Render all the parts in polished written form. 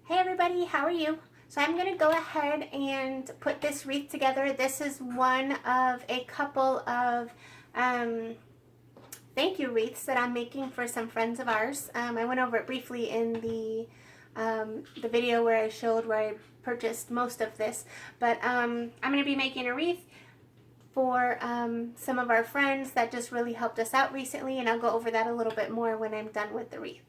Hey everybody, how are you? So I'm going to go ahead and put this wreath together. This is one of a couple of thank you wreaths that I'm making for some friends of ours. I went over it briefly in the video where I showed where I purchased most of this, but I'm going to be making a wreath for some of our friends that just really helped us out recently, and I'll go over that a little bit more when I'm done with the wreath.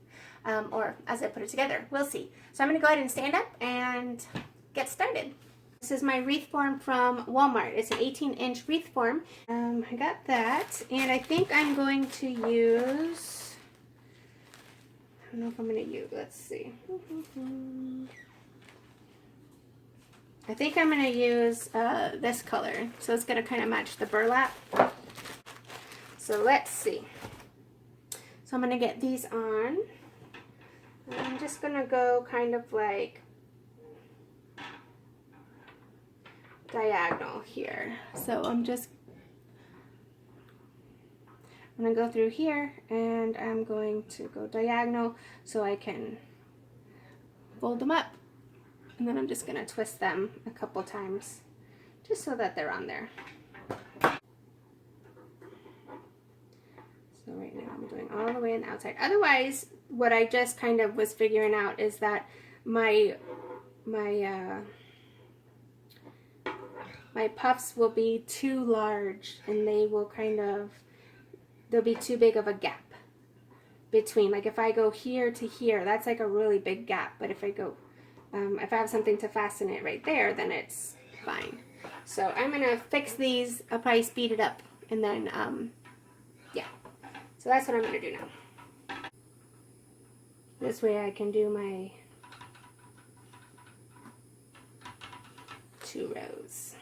Or as I put it together. We'll see. So I'm going to go ahead and stand up and get started. This is my wreath form from Walmart. It's an 18-inch wreath form. I got that, and I think I'm going to use, I don't know if I'm going to use, let's see. I think I'm going to use this color, so it's going to kind of match the burlap. So let's see. So I'm going to get these on. I'm just going to go kind of like diagonal here. So I'm going to go through here, and I'm going to go diagonal so I can fold them up. And then I'm just going to twist them a couple times just so that they're on there. So right now I'm doing all the way on the outside. Otherwise, what I just kind of was figuring out is that my puffs will be too large, and they will there'll be too big of a gap between. Like if I go here to here, that's like a really big gap. But if I go, if I have something to fasten it right there, then it's fine. So I'm gonna fix these. I'll probably speed it up, and then yeah. So that's what I'm gonna do now. This way I can do my 2 rows.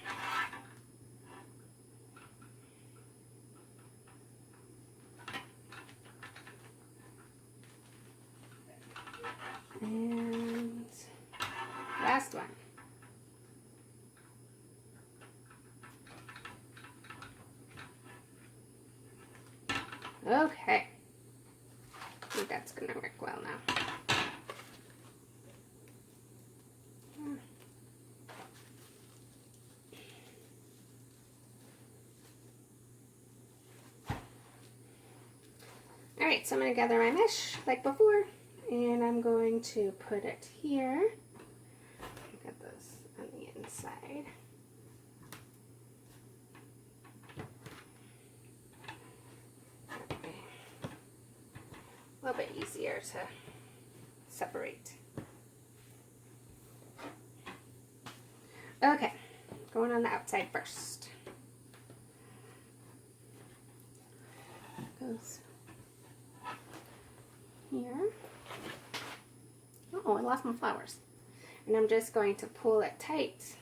And last one. Okay. I think that's going to work well now. Alright, so I'm going to gather my mesh like before, and I'm going to put it here. Get this on the inside. Okay. A little bit easier to separate. Okay, going on the outside first. Goes here. Oh, I lost my flowers. And I'm just going to pull it tight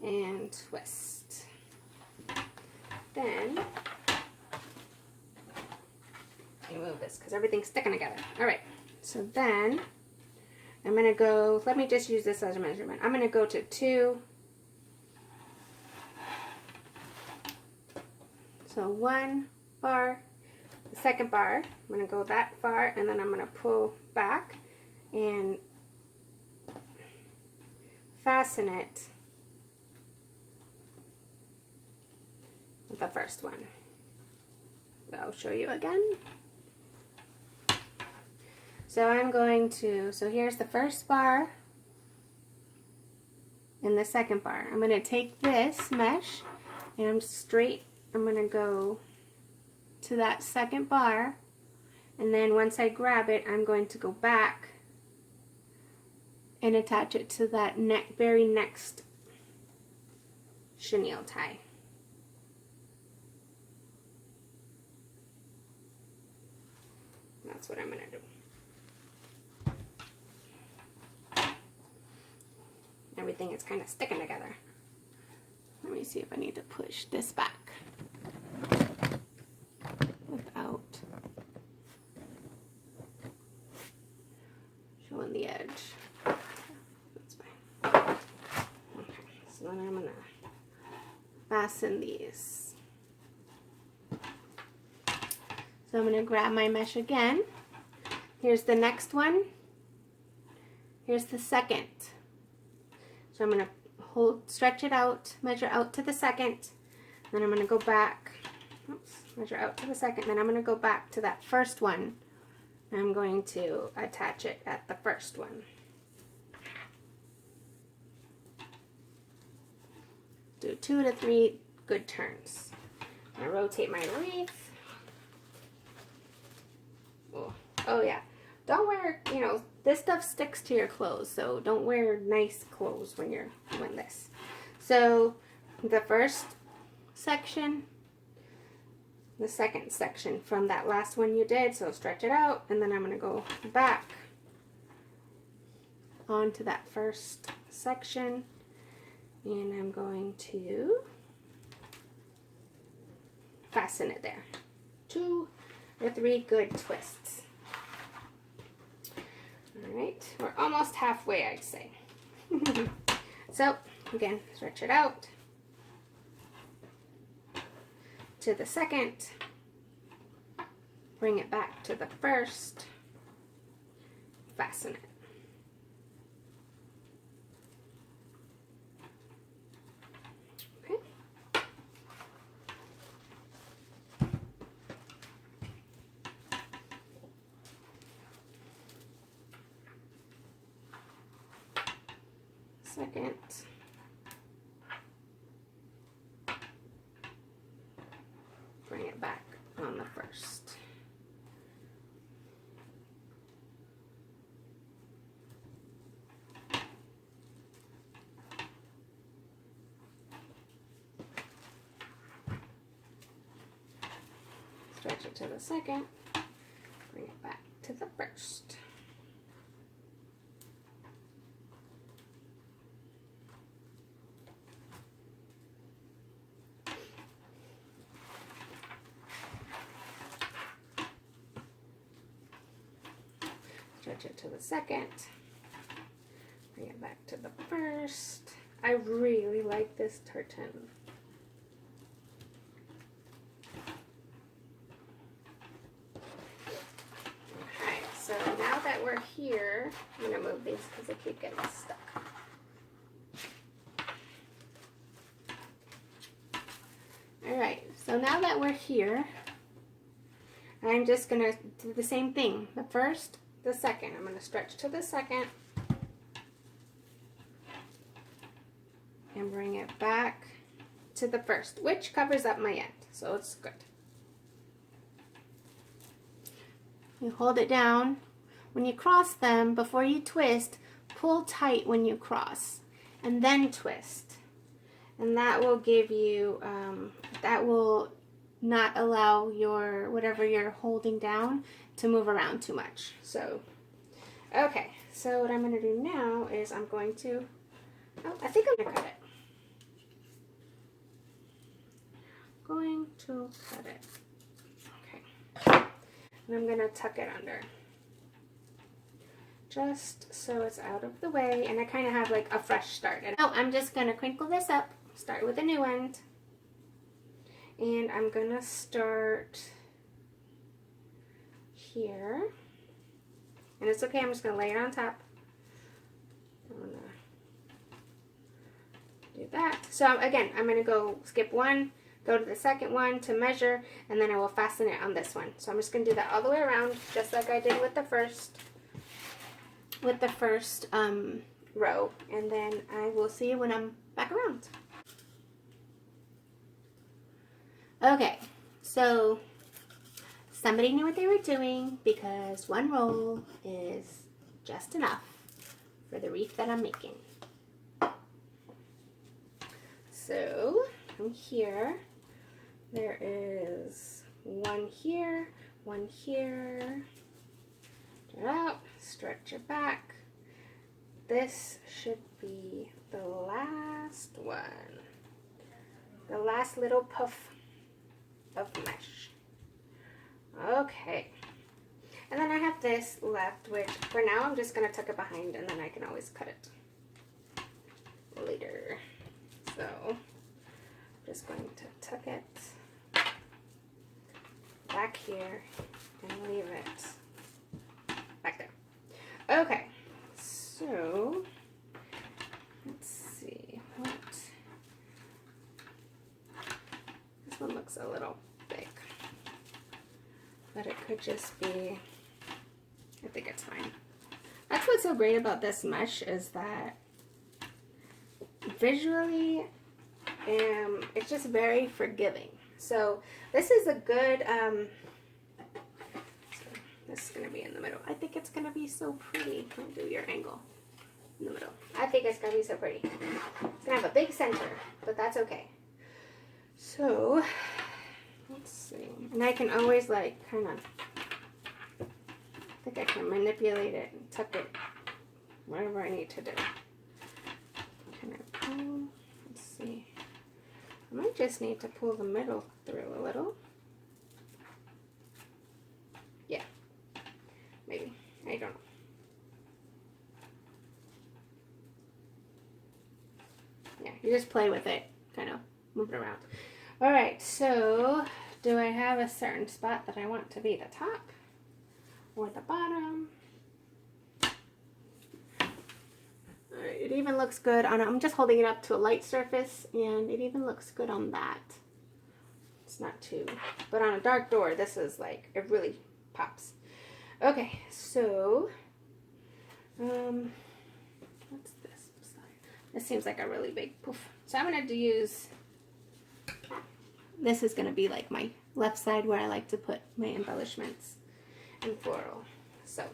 and twist. Then I move this because everything's sticking together. Alright, so then I'm going to go, let me just use this as a measurement. I'm going to go to 2. So 1 bar, the second bar, I'm going to go that far, and then I'm going to pull back and fasten it with the first one. I'll show you again. So I'm going to, so here's the first bar and the second bar. I'm going to take this mesh and I'm going to go to that second bar, and then once I grab it, I'm going to go back and attach it to that very next chenille tie. That's what I'm going to do. Everything is kind of sticking together. Let me see if I need to push this back without showing the edge. That's fine. Okay, so then I'm going to fasten these. So I'm going to grab my mesh again. Here's the next one. here's the second. So I'm going to stretch it out, measure out to the second, then I'm going to go back, measure out to the second, then I'm going to go back to that first one. I'm going to attach it at the first one. Do 2 to 3 good turns. I rotate my wreath. Oh yeah. Don't wear, you know, this stuff sticks to your clothes, so don't wear nice clothes when you're doing this. So the first section, the second section from that last one you did, so stretch it out, and then I'm going to go back onto that first section, and I'm going to fasten it there. 2 or 3 good twists. Alright, we're almost halfway, I'd say. So, again, stretch it out to the second, bring it back to the first, fasten it. Second, bring it back on the first. Stretch it to the second, bring it back to the first. Stretch it to the second, bring it back to the first. I really like this tartan. Okay, so now that we're here, I'm going to move these because I keep getting stuck. Alright, so now that we're here, I'm just going to do the same thing. The first, the second. I'm going to stretch to the second and bring it back to the first, which covers up my end, so it's good. You hold it down. When you cross them, before you twist, pull tight when you cross and then twist. And that will give you, that will not allow your, whatever you're holding down to move around too much. So, okay, so what I'm going to do now is I'm going to, I think I'm going to cut it. Going to cut it. Okay. And I'm going to tuck it under. Just so it's out of the way, and I kind of have like a fresh start. And now I'm just going to crinkle this up, start with a new end. And I'm going to start here. And it's okay, I'm just going to lay it on top. I'm going to do that. So again, I'm going to go skip one, go to the second one to measure, and then I will fasten it on this one. So I'm just going to do that all the way around, just like I did with the first row. And then I will see you when I'm back around. Okay, so somebody knew what they were doing because one roll is just enough for the wreath that I'm making. So from here, there is one here, one here. Get out, stretch it back. This should be the last one. The last little puff of mesh. Okay. And then I have this left, which for now I'm just going to tuck it behind, and then I can always cut it later. So I'm just going to tuck it back here and leave it back there. Okay. So, let's see what. This one looks a little big, but it could just be, I think it's fine. That's what's so great about this mesh is that visually, it's just very forgiving. So this is a good, so this is going to be in the middle. I think it's going to be so pretty. Let me do your angle in the middle. I think it's going to be so pretty. It's going to have a big center, but that's okay. So, let's see. And I can always like kind of, I think I can manipulate it and tuck it wherever I need to do. Can I pull? Let's see. I might just need to pull the middle through a little. Yeah. Maybe. I don't know. Yeah, you just play with it. Kind of move it around. Alright, so do I have a certain spot that I want to be the top or the bottom? Alright, it even looks good on, I'm just holding it up to a light surface and it even looks good on that. It's not too, but on a dark door, this is like, it really pops. Okay, so, what's this side? This seems like a really big poof. So I'm going to use, this is going to be like my left side where I like to put my embellishments and floral. So,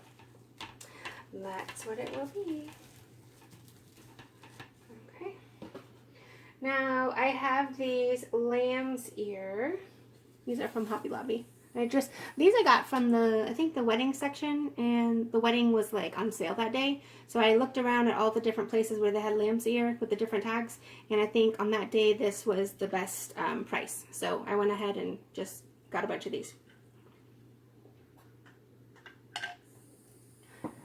that's what it will be. Okay. Now, I have these lamb's ear. These are from Hobby Lobby. These I got from I think the wedding section, and the wedding was like on sale that day. So I looked around at all the different places where they had lamb's ear with the different tags, and I think on that day this was the best price. So I went ahead and just got a bunch of these.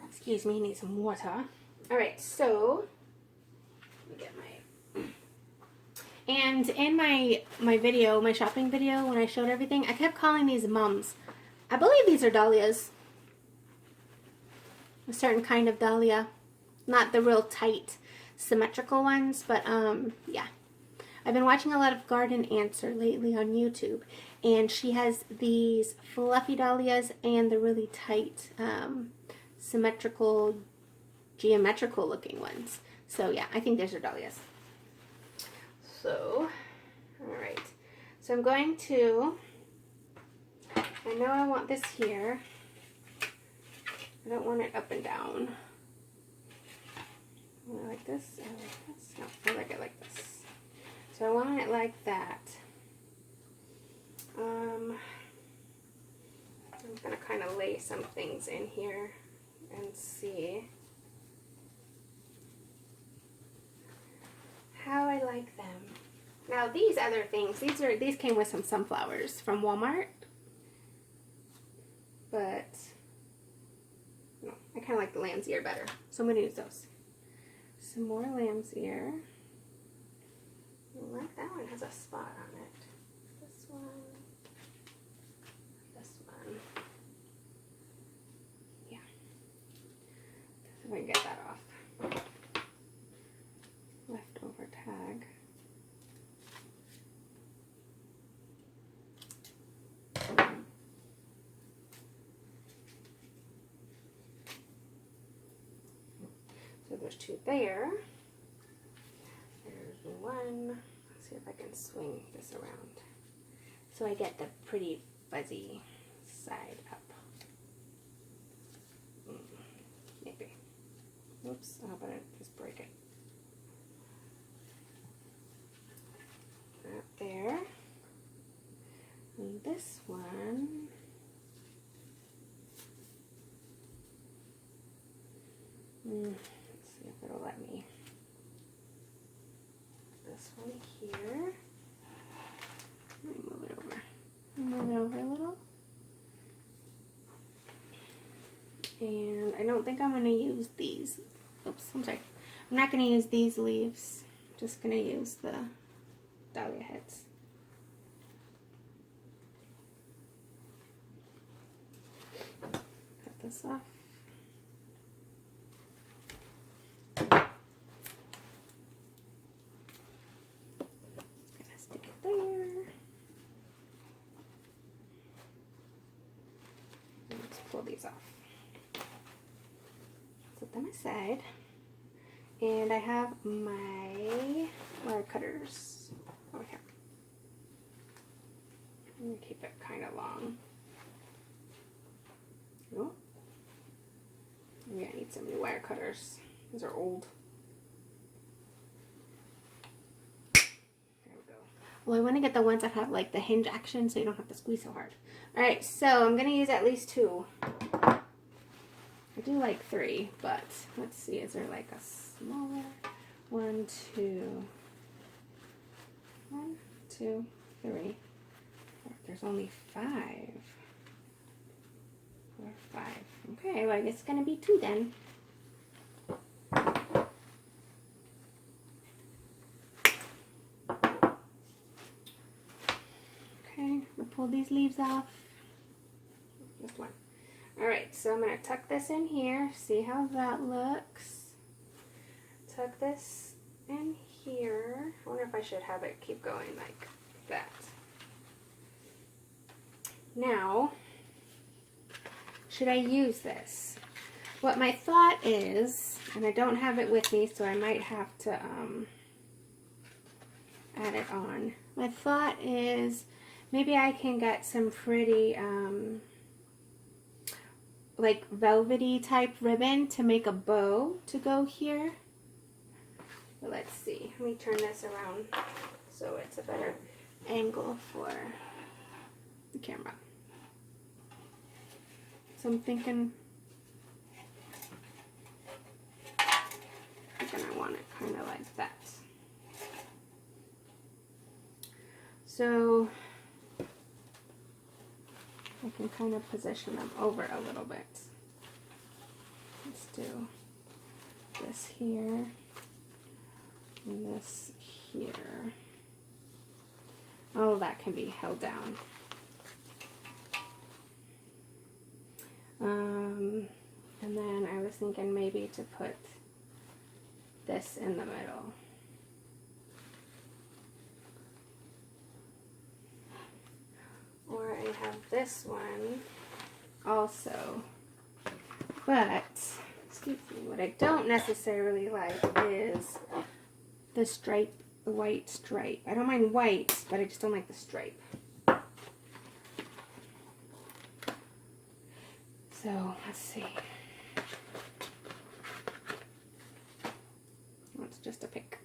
Excuse me, need some water. Alright, so, let me get my... And in my video, my shopping video, when I showed everything, I kept calling these mums. I believe these are dahlias. A certain kind of dahlia. Not the real tight, symmetrical ones, but yeah. I've been watching a lot of Garden Answer lately on YouTube, and she has these fluffy dahlias and the really tight, symmetrical, geometrical looking ones. So yeah, I think these are dahlias. So, alright, so I'm going to, I know I want this here, I don't want it up and down. I like this, I like this, no, I like it like this. So I want it like that. I'm going to kind of lay some things in here and see how I like them. Now these other things, these came with some sunflowers from Walmart, but no, I kind of like the lamb's ear better, so I'm going to use those. Some more lamb's ear. I like that one has a spot on it. This one, this one. Yeah. So I can get that off. Leftover tag. So there's two there. There's one. Let's see if I can swing this around. So I get the pretty fuzzy side up. Maybe. Oops, how about I just break it? Up there. And this one. Let's see if it'll let me. This one here. Let me move it over. Move it over a little. And I don't think I'm going to use these. Oops, I'm sorry. I'm not going to use these leaves. I'm just going to use the dahlia heads. Cut this off. pull these off. Set them aside. And I have my wire cutters over here. I'm going to keep it kind of long. Oh. Maybe I need some new wire cutters. These are old. There we go. Well, I want to get the ones that have like the hinge action so you don't have to squeeze so hard. Alright, so I'm going to use at least 2. I do like 3, but let's see, is there like a smaller 1, 2, 1, 2, 3. There's only 5. 4, 5. Okay, well I guess it's gonna be 2 then. Okay, we'll pull these leaves off. Just one. Alright, so I'm going to tuck this in here, see how that looks. Tuck this in here. I wonder if I should have it keep going like that. Now, should I use this? What my thought is, and I don't have it with me, so I might have to add it on. My thought is maybe I can get some pretty like velvety type ribbon to make a bow to go here. But let's see. Let me turn this around so it's a better angle for the camera. So I'm thinking I want it kind of like that. So I can kind of position them over a little bit. Let's do this here and this here. All of that can be held down. And then I was thinking maybe to put this in the middle. Or I have this one also. But, excuse me, what I don't necessarily like is the stripe, the white stripe. I don't mind white, but I just don't like the stripe. So, let's see. Oh, it's just a pick.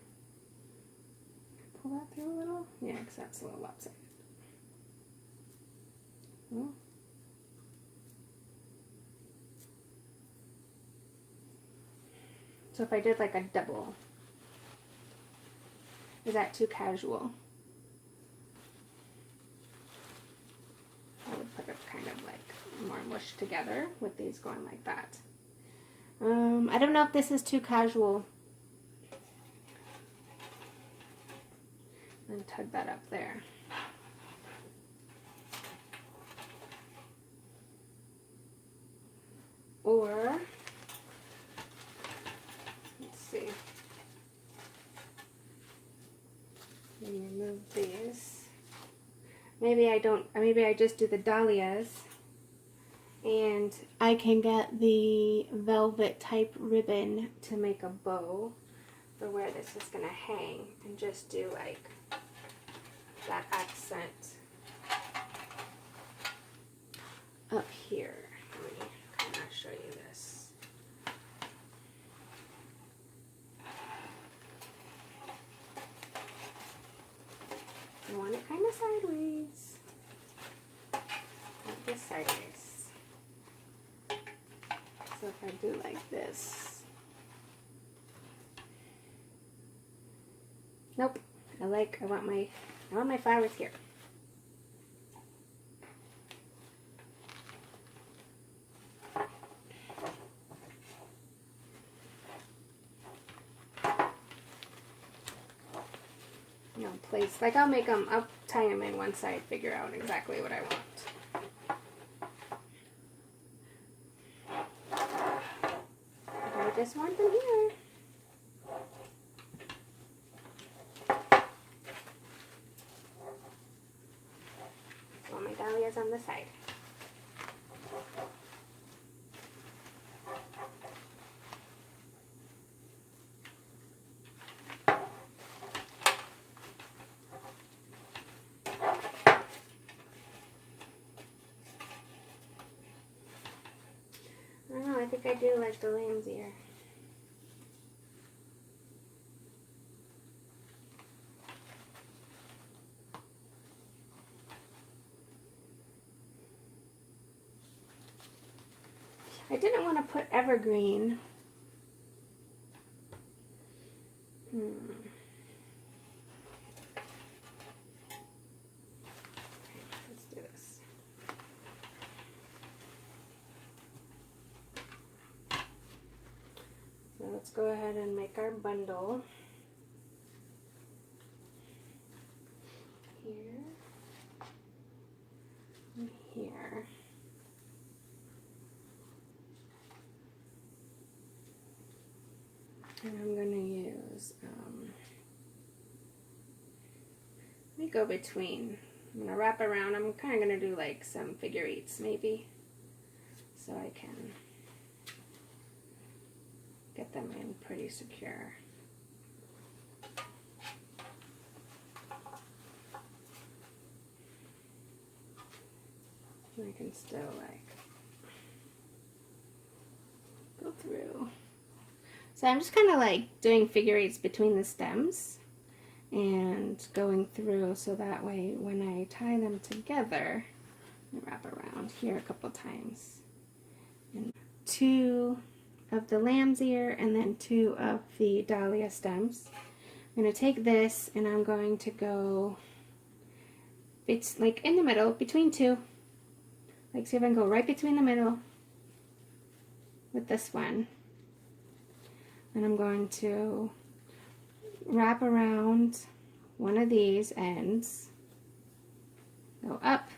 Pull that through a little? Yeah, because that's a little lopsided. Oh. So if I did like a double, is that too casual? I would put it kind of like more mushed together with these going like that. I don't know if this is too casual. And tug that up there. Or, let's see, let me remove these. Maybe I just do the dahlias and I can get the velvet type ribbon to make a bow for where this is going to hang and just do like that accent up here. Let me kind of show you this. I want it kind of sideways. Like this sideways. So if I do like this. Nope. I want my flowers here. Place. Like I'll tie them in one side, figure out exactly what I want. I just want them here. Want my dahlias on the side. I think I do like the lamb's ear. I didn't want to put evergreen. Let's do this. So let's go ahead and make our bundle. Here and here. And I'm going to use, let me go between. I'm going to wrap around. I'm kind of going to do like some figure eights maybe, so I can get them in pretty secure. And I can still like go through. So I'm just kind of like doing figure eights between the stems and going through, so that way when I tie them together, I wrap around here a couple times. And 2 of the lamb's ear and then 2 of the dahlia stems. I'm going to take this and I'm going to go, it's like in the middle, between 2. Like, see if I can go right between the middle with this one. And I'm going to wrap around one of these ends, go up.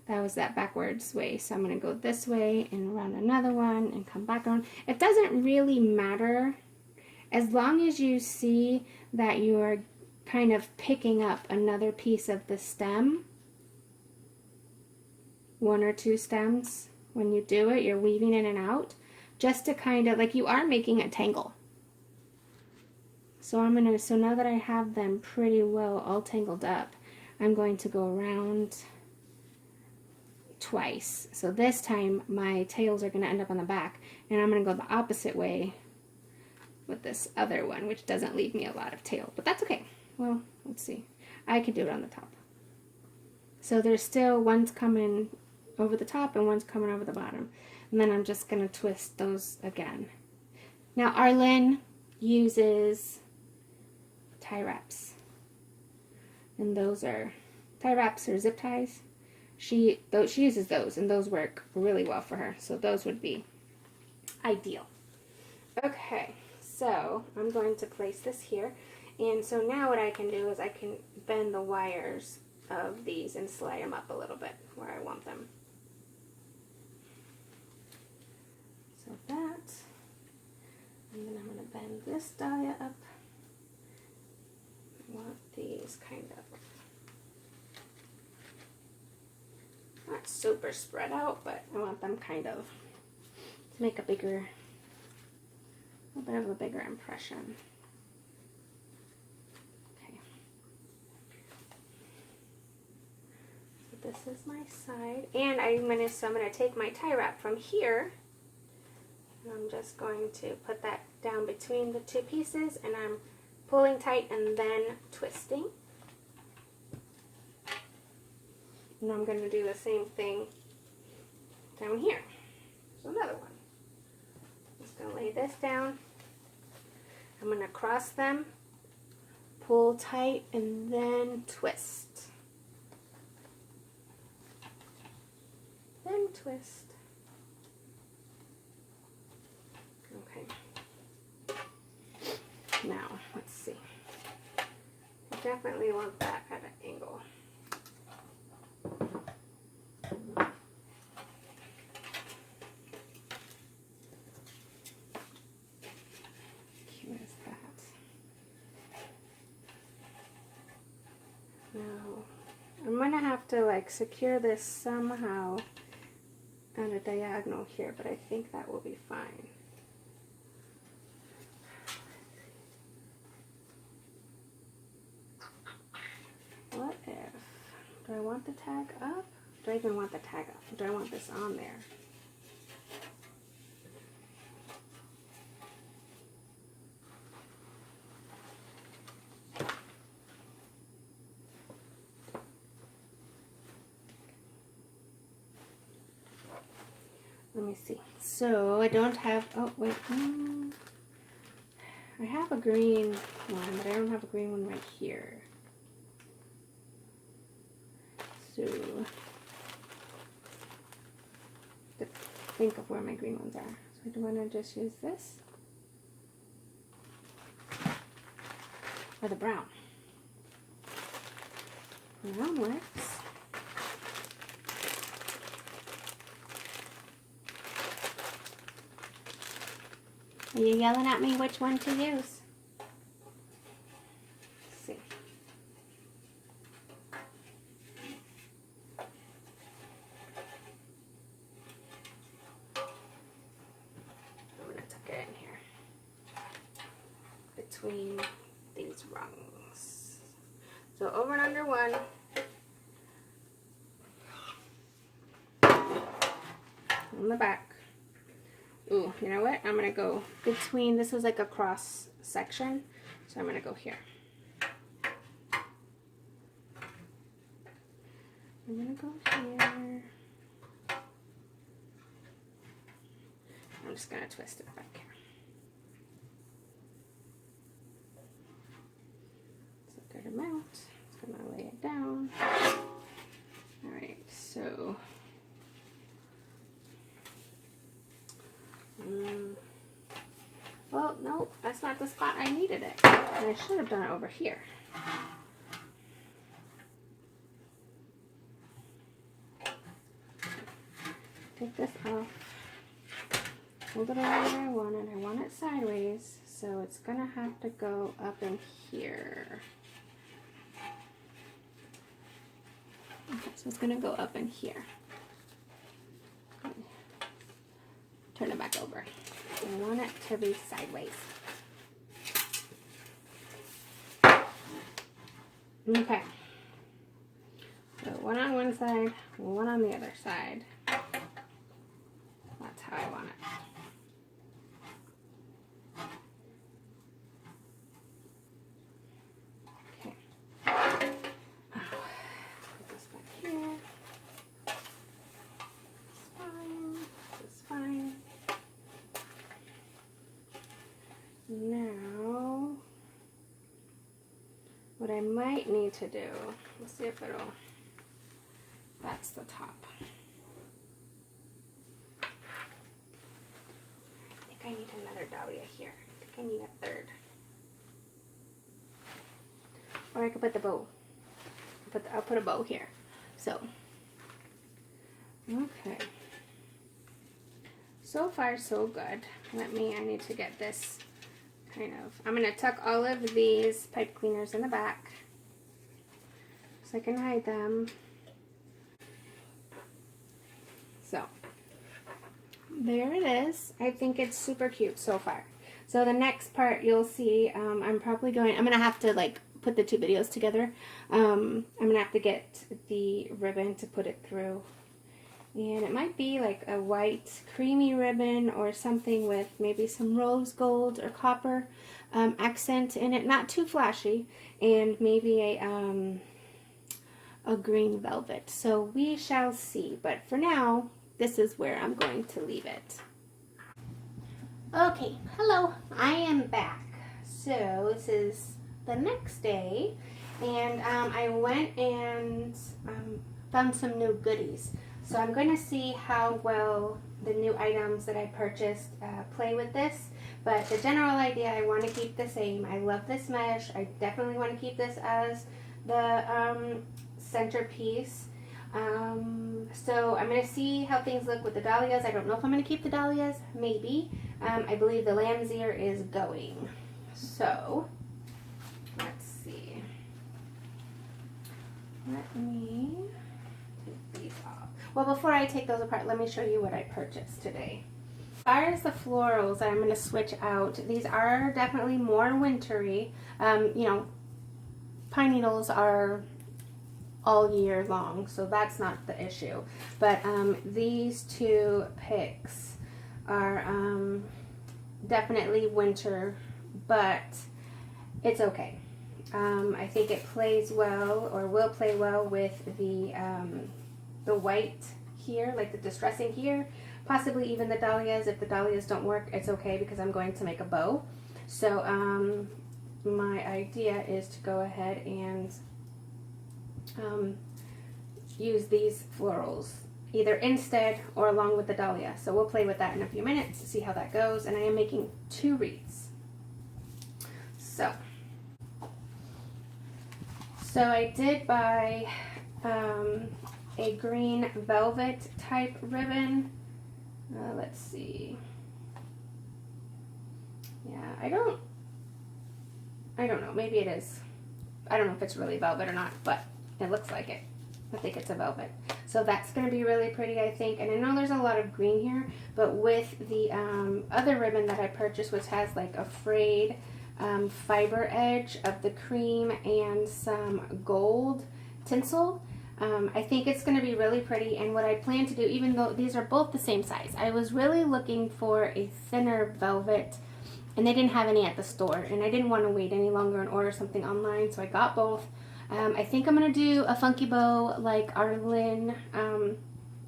That was that backwards way, so I'm going to go this way and around another one and come back around. It doesn't really matter as long as you see that you're kind of picking up another piece of the stem, 1 or 2 stems. When you do it, you're weaving in and out, just to kind of, like you are making a tangle. So so now that I have them pretty well all tangled up, I'm going to go around twice. So this time my tails are going to end up on the back, and I'm going to go the opposite way with this other one, which doesn't leave me a lot of tail, but that's okay. Well, let's see. I could do it on the top. So there's still one's coming over the top and one's coming over the bottom. And then I'm just going to twist those again. Now Arlen uses tie wraps. And those are tie wraps or zip ties. She uses those, and those work really well for her. So those would be ideal. Okay, so I'm going to place this here. And so now what I can do is I can bend the wires of these and slide them up a little bit where I want them. So that, and then I'm going to bend this dahlia up. I want these kind of not super spread out, but I want them kind of to make a bit of a bigger impression. Okay. So this is my side, and so I'm going to take my tie wrap from here. I'm just going to put that down between the 2 pieces, and I'm pulling tight and then twisting. And I'm going to do the same thing down here. So another one. Just going to lay this down. I'm going to cross them, pull tight, and then twist. Then twist. Okay. Now, let's see. I definitely want that at an angle. Cute as that. Now, I'm going to have to like secure this somehow on a diagonal here, but I think that will be fine. What if, do I want the tag up? Do I even want the tag up? Do I want this on there? let me see. So I don't have, oh wait, I have a green one, but I don't have a green one right here. So, think of where my green ones are. So do I want to just use this? Or the brown? Brown works. Are you yelling at me which one to use? Let's see. I'm going to tuck it in here between these rungs. So over and under one. On the back. Ooh, you know what? I'm going to go between, this is like a cross section, so I'm going to go here. I'm going to go here. I'm just going to twist it back here. It's a good amount. Just going to lay it down. Alright, so well, no, that's not the spot I needed it. And I should have done it over here. Take this off. Hold it over where I want it. I want it sideways, so it's going to have to go up in here. Okay, so it's going to go up in here. Turn it back over. I want it to be sideways. Okay. So one on one side, one on the other side. That's how I want it. Okay. Put this back here. It's fine. This is fine. Now, what I might need to do, let's see if it'll, that's the top. I think I need another dahlia here. I think I need a third. Or I could put the bow. I'll put a bow here. So, okay. So far, so good. I need to get this kind of, I'm going to tuck all of these pipe cleaners in the back so I can hide them. So there it is. I think it's super cute so far. So the next part you'll see, I'm going to have to like put the two videos together. I'm going to have to get the ribbon to put it through. And it might be like a white creamy ribbon or something with maybe some rose gold or copper accent in it. Not too flashy. And maybe a green velvet. So we shall see. But for now, this is where I'm going to leave it. Okay, hello. I am back. So this is the next day. And I went and found some new goodies. So I'm going to see how well the new items that I purchased play with this. But the general idea, I want to keep the same. I love this mesh. I definitely want to keep this as the centerpiece. So I'm going to see how things look with the dahlias. I don't know if I'm going to keep the dahlias. Maybe. I believe the lamb's ear is going. So let's see. Let me take these off. Well, before I take those apart, let me show you what I purchased today. As far as the florals, I'm going to switch out. These are definitely more wintry. You know, pine needles are all year long, so that's not the issue. But these two picks are definitely winter, but it's okay. I think it plays well, or will play well with the white here, like the distressing here, possibly even the dahlias. If the dahlias don't work, it's okay because I'm going to make a bow. So my idea is to go ahead and use these florals either instead or along with the dahlia. So we'll play with that in a few minutes to see how that goes. And I am making 2 wreaths. So I did buy a green velvet type ribbon. Let's see. Yeah, I don't know, maybe it is. I don't know if it's really velvet or not, but it looks like it. I think it's a velvet. So that's going to be really pretty, I think. And I know there's a lot of green here, but with the other ribbon that I purchased, which has like a frayed fiber edge of the cream and some gold tinsel, I think it's going to be really pretty. And what I plan to do, even though these are both the same size, I was really looking for a thinner velvet, and they didn't have any at the store, and I didn't want to wait any longer and order something online, so I got both. I think I'm going to do a funky bow like Arlene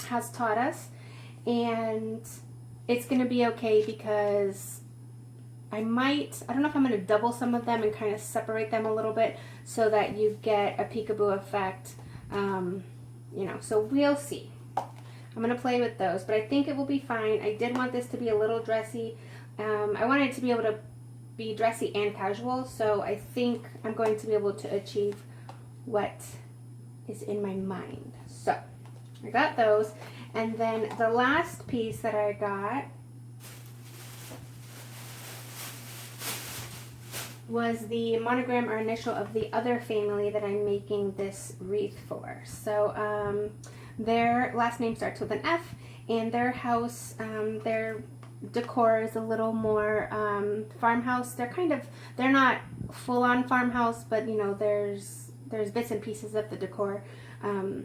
has taught us, and it's going to be okay because I don't know if I'm going to double some of them and kind of separate them a little bit so that you get a peekaboo effect, you know, so we'll see. I'm going to play with those, but I think it will be fine. I did want this to be a little dressy. I wanted it to be able to be dressy and casual, so I think I'm going to be able to achieve what is in my mind. So I got those, and then the last piece that I got was the monogram or initial of the other family that I'm making this wreath for. So their last name starts with an F, and their house, their decor is a little more farmhouse. They're not full-on farmhouse, but you know, there's bits and pieces of the decor in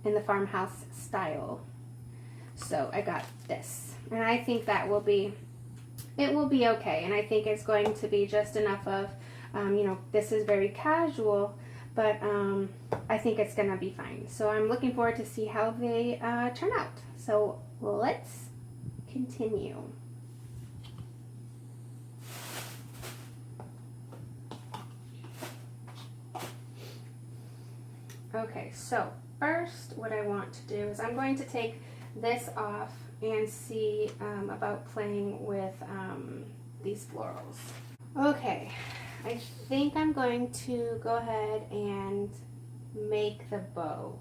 the farmhouse style. So I got this, and I think that will be okay, and I think it's going to be just enough of you know, this is very casual, but I think it's gonna be fine. So I'm looking forward to see how they turn out. So let's continue. Okay, so first what I want to do is I'm going to take this off and see about playing with these florals. Okay, I think I'm going to go ahead and make the bow.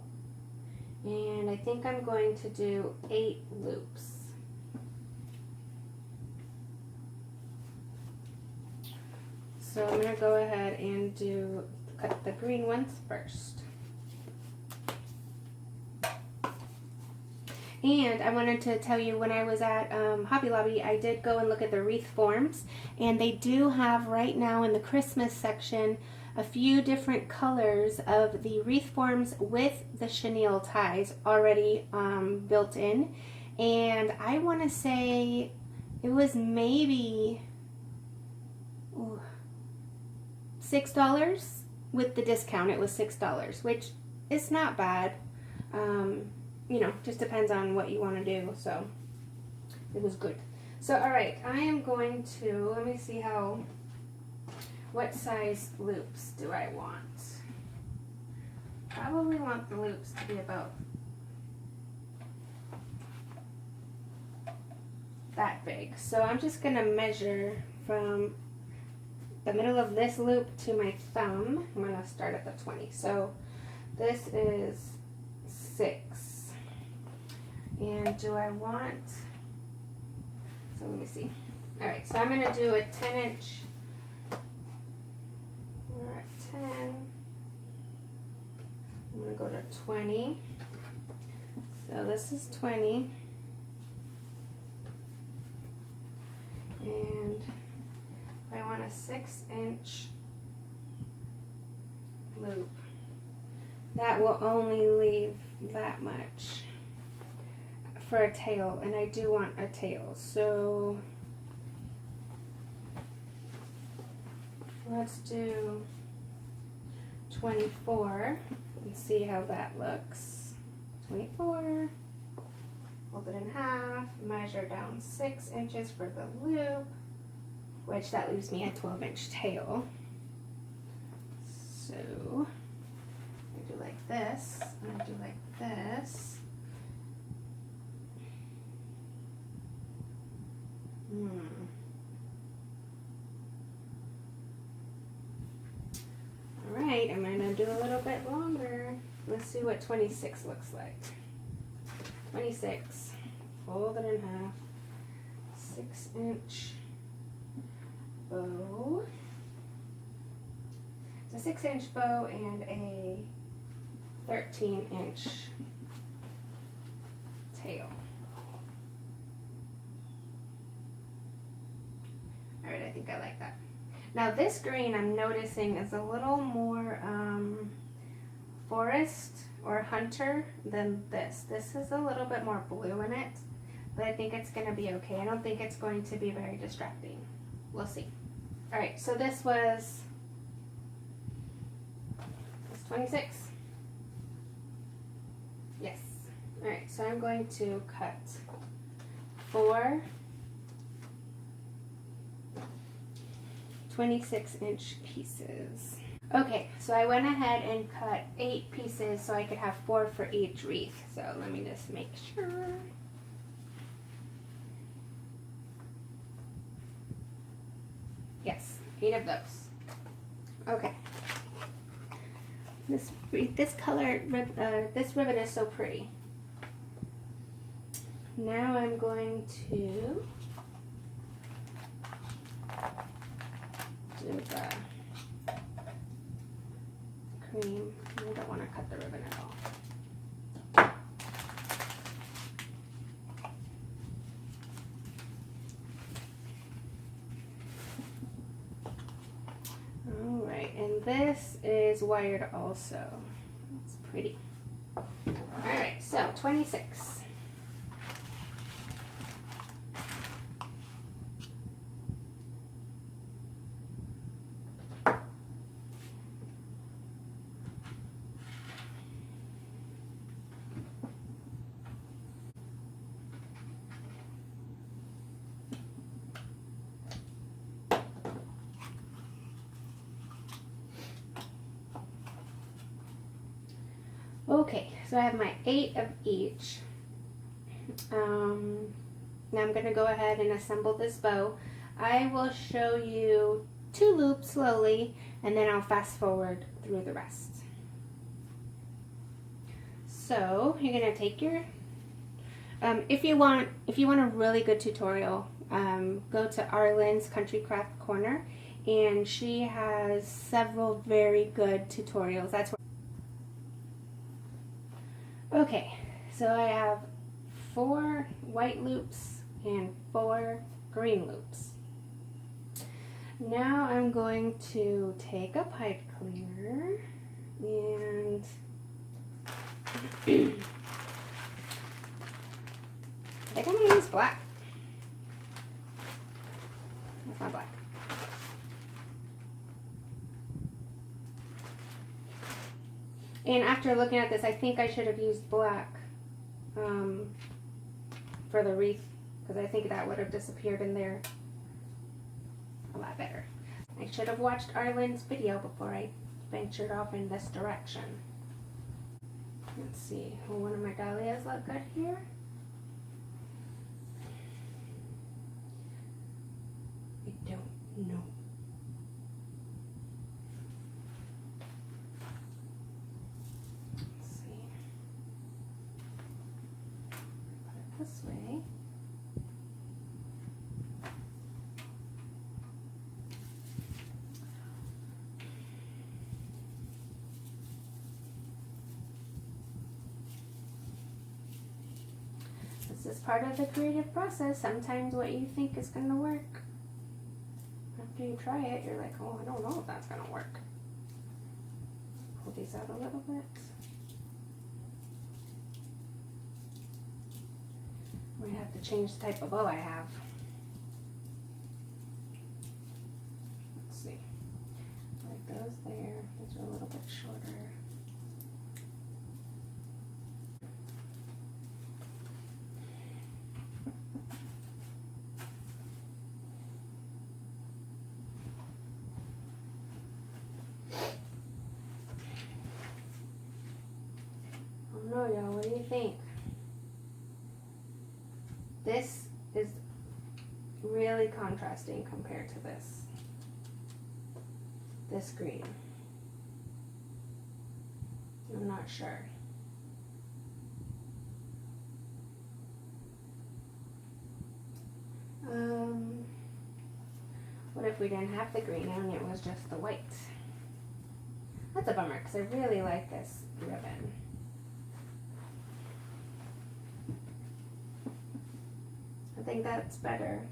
And I think I'm going to do 8 loops. So I'm going to go ahead and cut the green ones first. And I wanted to tell you, when I was at Hobby Lobby, I did go and look at the wreath forms, and they do have right now in the Christmas section a few different colors of the wreath forms with the chenille ties already built in. And I want to say it was maybe $6 with the discount. It was $6, which is not bad. You know, just depends on what you want to do, so it was good. So, all right, I am going to, let me see what size loops do I want? Probably want the loops to be about that big. So I'm just going to measure from the middle of this loop to my thumb. I'm going to start at the 20. So this is 6. And do I want, so let me see. All right, so I'm going to do a 10-inch. We're at 10. I'm going to go to 20. So this is 20. And I want a 6-inch loop. That will only leave that much for a tail, and I do want a tail, so let's do 24 and see how that looks. 24. fold it in half, measure down 6 inches for the loop, which that leaves me a 12-inch tail. So I do like this, and I do like this. Alright, I'm going to do a little bit longer. Let's see what 26 looks like. 26, fold it in half, 6-inch bow. It's a 6-inch bow and a 13-inch tail. Alright, I think I like that. Now this green I'm noticing is a little more forest or hunter than this. This is a little bit more blue in it, but I think it's going to be okay. I don't think it's going to be very distracting. We'll see. Alright, so this was 26. Yes. Alright, so I'm going to cut 4 26-inch pieces. Okay, so I went ahead and cut 8 pieces so I could have 4 for each wreath. So let me just make sure. Yes, 8 of those. Okay. This color, this ribbon is so pretty. Now I'm going to do the cream. I don't want to cut the ribbon at all. Alright, and this is wired also. It's pretty. Alright, so 26. Okay, so I have my 8 of each. Now I'm going to go ahead and assemble this bow. I will show you 2 loops slowly, and then I'll fast forward through the rest. So you're going to take your, if you want a really good tutorial, go to Arlen's Country Craft Corner, and she has several very good tutorials. That's where. Okay, so I have 4 white loops and 4 green loops. Now I'm going to take a pipe cleaner and I think I'm going to use black. That's not black. And after looking at this, I think I should have used black for the wreath, because I think that would have disappeared in there a lot better. I should have watched Arlen's video before I ventured off in this direction. Let's see, will one of my dahlias look good here? I don't know. This way. This is part of the creative process. Sometimes what you think is going to work, after you try it, you're like, oh, I don't know if that's going to work. Pull these out a little bit. I have to change the type of bow I have. Let's see. Like those there. Those are a little bit shorter. This is really contrasting compared to this green. I'm not sure. What if we didn't have the green and it was just the white? That's a bummer because I really like this ribbon. I think that's better.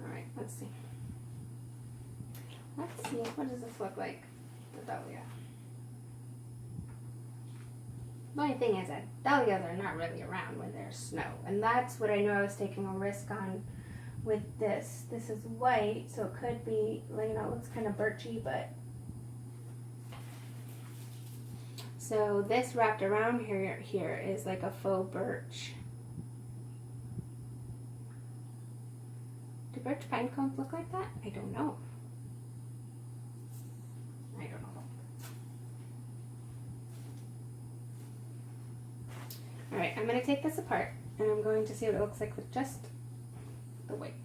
Alright, let's see. Let's see, what does this look like? The dahlia. The only thing is that dahlias are not really around when there's snow. And that's what I knew I was taking a risk on with this. This is white, so it could be, you know, it looks kind of birchy, but. So this wrapped around here is like a faux birch. Do birch pine cones look like that? I don't know. I don't know. Alright, I'm going to take this apart and I'm going to see what it looks like with just the white.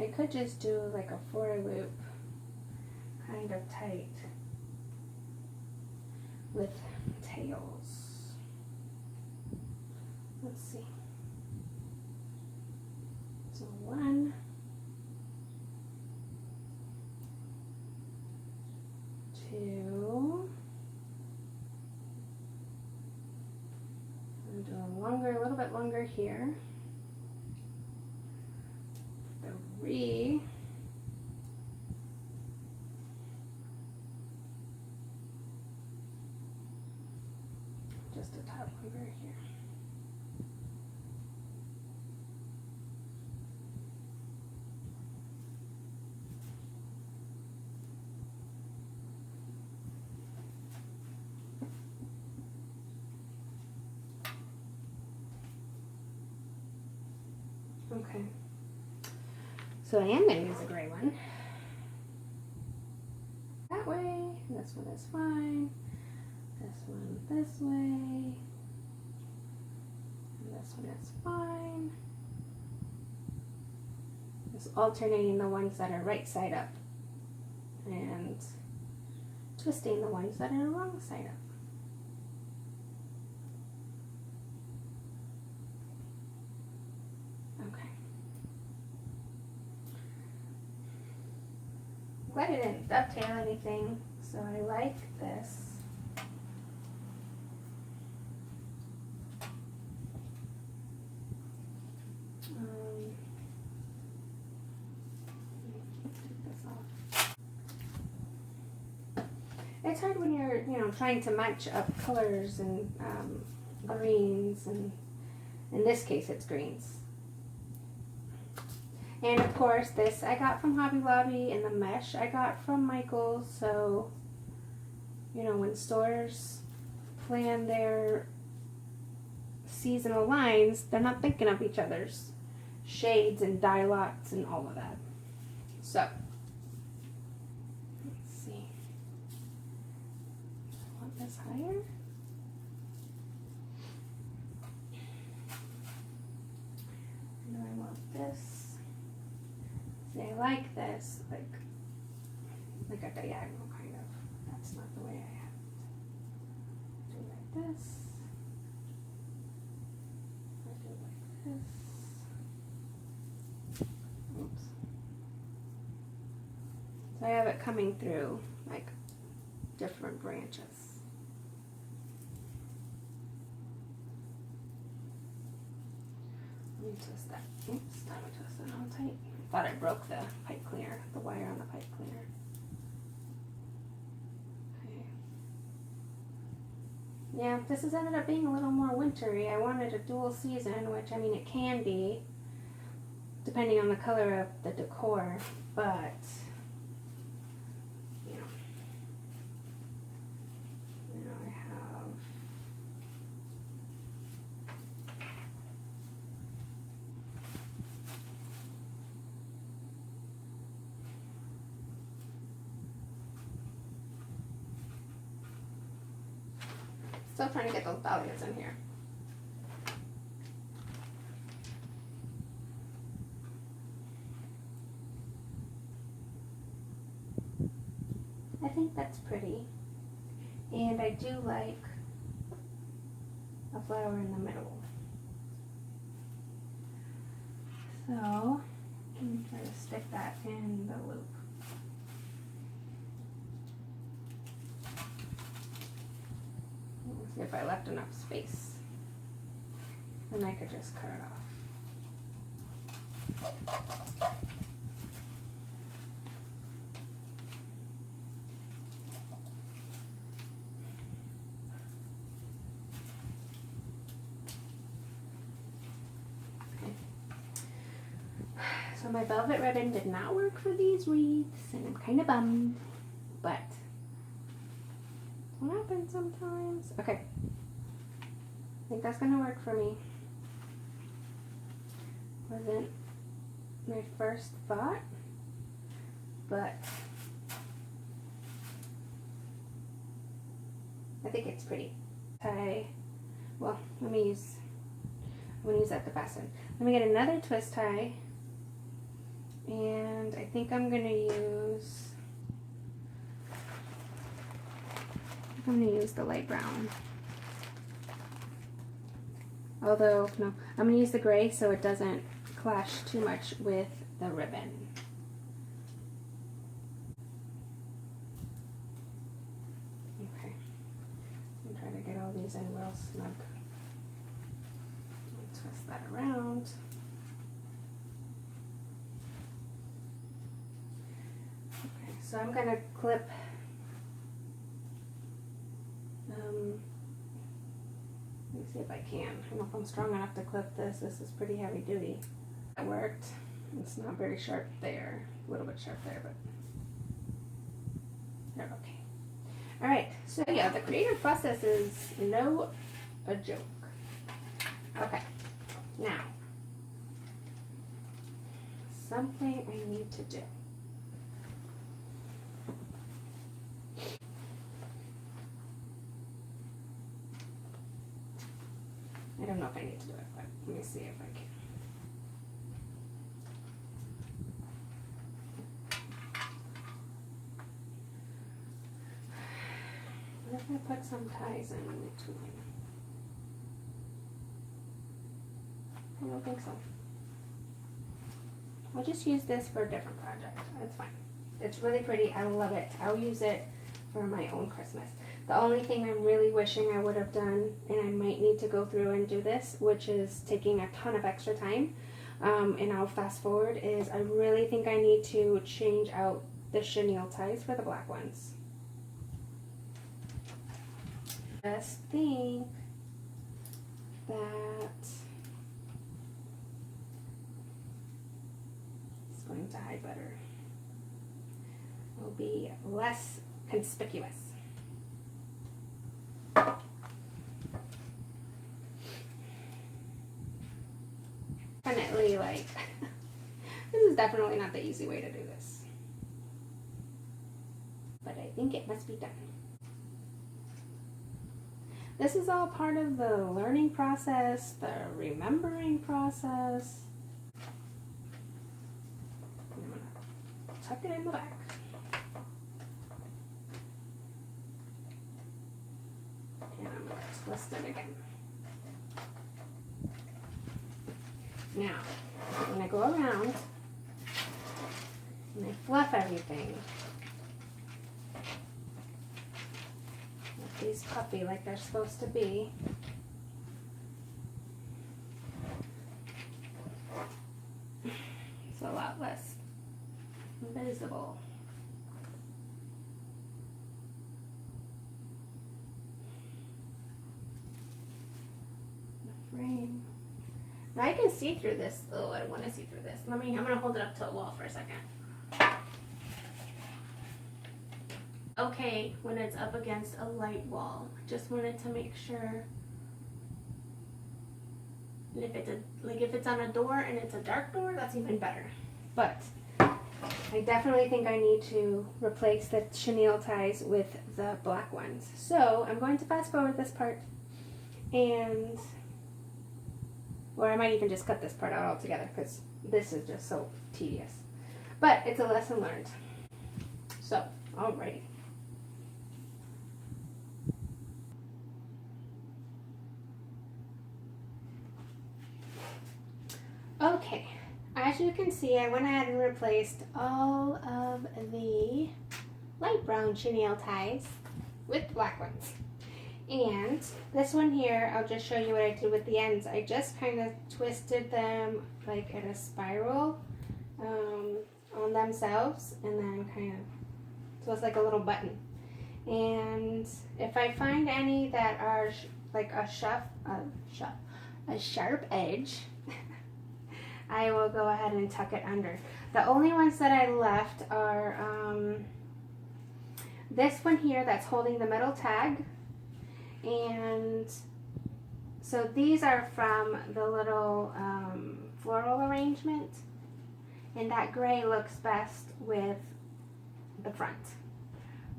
I could just do like a 4-loop kind of tight with tails. Let's see. So 1, 2. I'm doing longer, a little bit longer here. 3. Just a tad longer here. Okay. So I am going to use a gray one. That way. This one is fine. This one this way. And this one is fine. Just alternating the ones that are right side up and twisting the ones that are wrong side up. Glad it didn't dovetail anything, so I like this. Take this off. It's hard when you're, trying to match up colors and greens, and in this case it's greens. And of course, this I got from Hobby Lobby, and the mesh I got from Michael's. So, when stores plan their seasonal lines, they're not thinking of each other's shades and dye lots and all of that. So, let's see. I want this higher. And I want this. See, I like this, like a diagonal kind of. That's not the way I have it. Do like this. I do like this. Oops. So I have it coming through like different branches. Let me twist that. Oops, let me twist it on tight. Thought I broke the pipe cleaner, the wire on the pipe cleaner. Okay. Yeah, this has ended up being a little more wintry. I wanted a dual season, which, it can be depending on the color of the decor, but you know, now I have still trying to get those dahlias in here. I think that's pretty, and I do like a flower in the middle. So I'm going to try to stick that in the loop. Let's see if I left enough space. Then I could just cut it off. So my velvet ribbon did not work for these wreaths, and I'm kind of bummed, but what happens sometimes. Okay, I think that's gonna work for me. Wasn't my first thought, but I think it's pretty. Well, I'm gonna use that to fasten. Let me get another twist tie. And I think I'm gonna use the light brown. Although, no, I'm gonna use the gray so it doesn't clash too much with the ribbon. Okay, I'm trying to get all these in real snug. Twist that around. So I'm going to clip, let me see if I can. I don't know if I'm strong enough to clip this. This is pretty heavy duty. It worked. It's not very sharp there. A little bit sharp there, but they're okay. All right, so yeah, the creative process is no a joke. Okay, now, something I need to do. I don't know if I need to do it, but let me see if I can. What if I put some ties in between? I don't think so. I'll just use this for a different project. It's fine. It's really pretty. I love it. I'll use it for my own Christmas. The only thing I'm really wishing I would have done, and I might need to go through and do this, which is taking a ton of extra time, and I'll fast forward, is I really think I need to change out the chenille ties for the black ones. Just think that it's going to hide better. It'll be less conspicuous. Definitely, like, this is definitely not the easy way to do this, but I think it must be done. This is all part of the learning process, the remembering process. I'm gonna tuck it in the back. And I'm gonna twist it again. Now, when I go around and I fluff everything, let these puffy like they're supposed to be. It's a lot less visible. The frame. I can see through this. Oh, I don't want to see through this. I'm gonna hold it up to a wall for a second. Okay, when it's up against a light wall. Just wanted to make sure. And if it's on a door and it's a dark door, that's even better. But I definitely think I need to replace the chenille ties with the black ones. So I'm going to fast forward this part, or I might even just cut this part out altogether because this is just so tedious. But it's a lesson learned. So, alrighty. Okay, as you can see, I went ahead and replaced all of the light brown chenille ties with black ones. And this one here, I'll just show you what I did with the ends. I just kind of twisted them like in a spiral on themselves, and then kind of, so it's like a little button. And if I find any that are like a sharp edge, I will go ahead and tuck it under. The only ones that I left are this one here that's holding the metal tag. And so these are from the little floral arrangement. And that gray looks best with the front.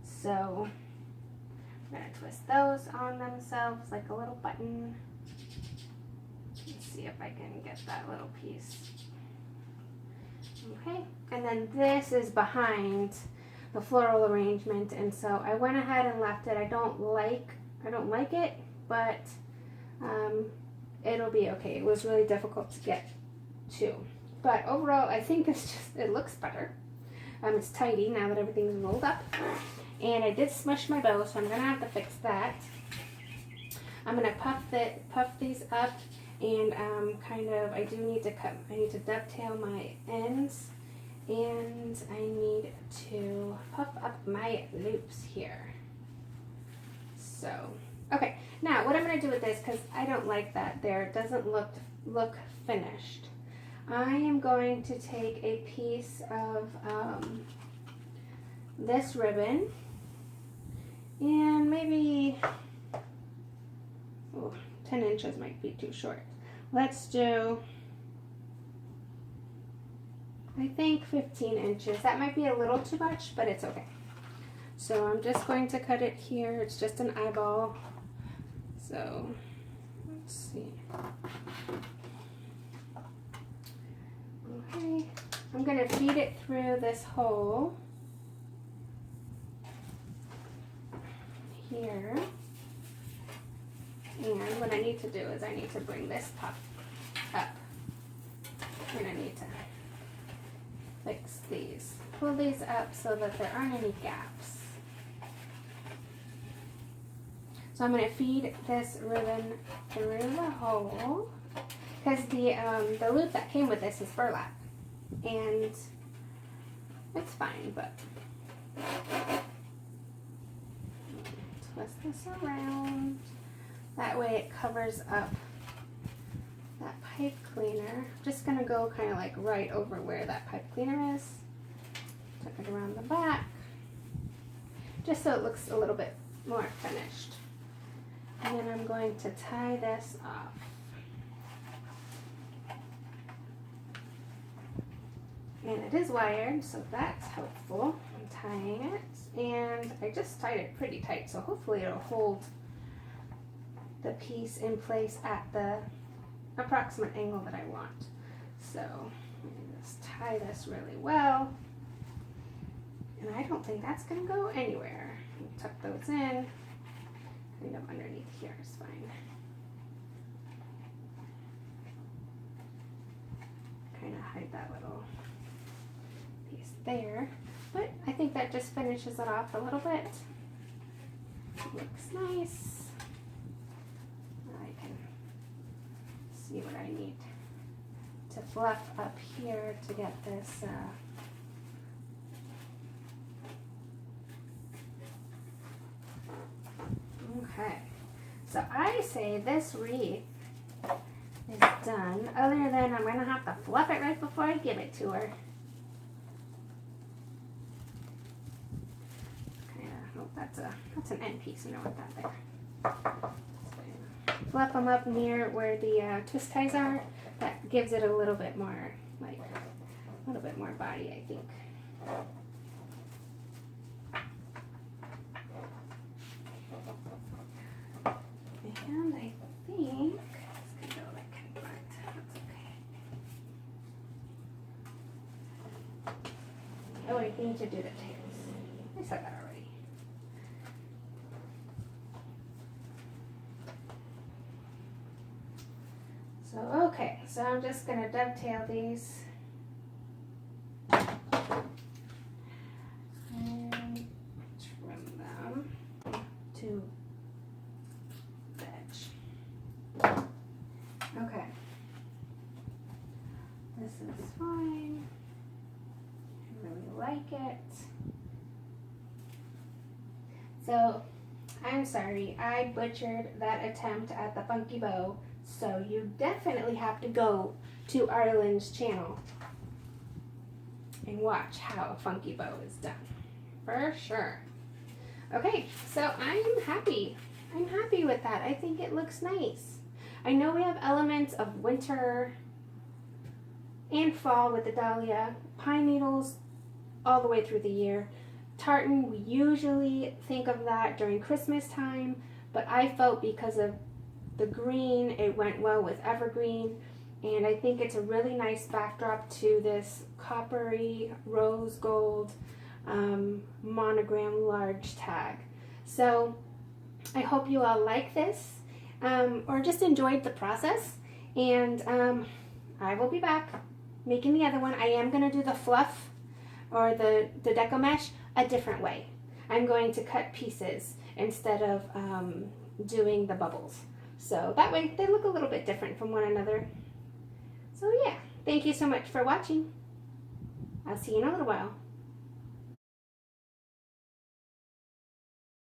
So I'm going to twist those on themselves like a little button. Let's see if I can get that little piece. Okay, and then this is behind the floral arrangement, and so I went ahead and left it. I don't like it, but it'll be okay. It was really difficult to get to, but overall I think it looks better. It's tidy now that everything's rolled up, and I did smush my bow, so I'm gonna have to fix that. I'm gonna puff these up. And I do need to I need to dovetail my ends, and I need to puff up my loops here. So, okay, now what I'm going to do with this, because I don't like that there, it doesn't look finished. I am going to take a piece of this ribbon, and maybe 10 inches might be too short. Let's do, I think 15 inches. That might be a little too much, but it's okay. So I'm just going to cut it here. It's just an eyeball. So let's see. Okay, I'm going to feed it through this hole here. And what I need to do is I need to bring this puff up. And I need to fix these. Pull these up so that there aren't any gaps. So I'm going to feed this ribbon through the hole, because the loop that came with this is burlap. And it's fine, but twist this around. That way it covers up that pipe cleaner. I'm just going to go kind of like right over where that pipe cleaner is. Tuck it around the back, just so it looks a little bit more finished. And then I'm going to tie this off. And it is wired, so that's helpful. I'm tying it, and I just tied it pretty tight, so hopefully it'll hold the piece in place at the approximate angle that I want. So I'm going to just tie this really well. And I don't think that's going to go anywhere. Tuck those in. Kind of underneath here is fine. Kind of hide that little piece there. But I think that just finishes it off a little bit. Looks nice. I can see what I need to fluff up here to get this okay. So I say this wreath is done, other than I'm going to have to fluff it right before I give it to her. Oh, that's an end piece. You know what that there. Fluff them up near where the twist ties are. That gives it a little bit more, like, a little bit more body, I think. And I think it's gonna go like kind of flat. That's okay. Oh, I need to do the tails. I said that already. So, okay, so I'm just going to dovetail these and trim them to the edge. Okay, this is fine. I really like it. So, I'm sorry, I butchered that attempt at the funky bow. So you definitely have to go to Arlen's channel and watch how a funky bow is done. For sure. Okay, so I'm happy. I'm happy with that. I think it looks nice. I know we have elements of winter and fall with the dahlia, pine needles all the way through the year. Tartan, we usually think of that during Christmas time, but I felt because of the green, it went well with evergreen, and I think it's a really nice backdrop to this coppery rose gold monogram large tag. So I hope you all like this or just enjoyed the process, and I will be back making the other one. I am going to do the fluff or the deco mesh a different way. I'm going to cut pieces instead of doing the bubbles. So that way they look a little bit different from one another. So yeah, thank you so much for watching. I'll see you in a little while.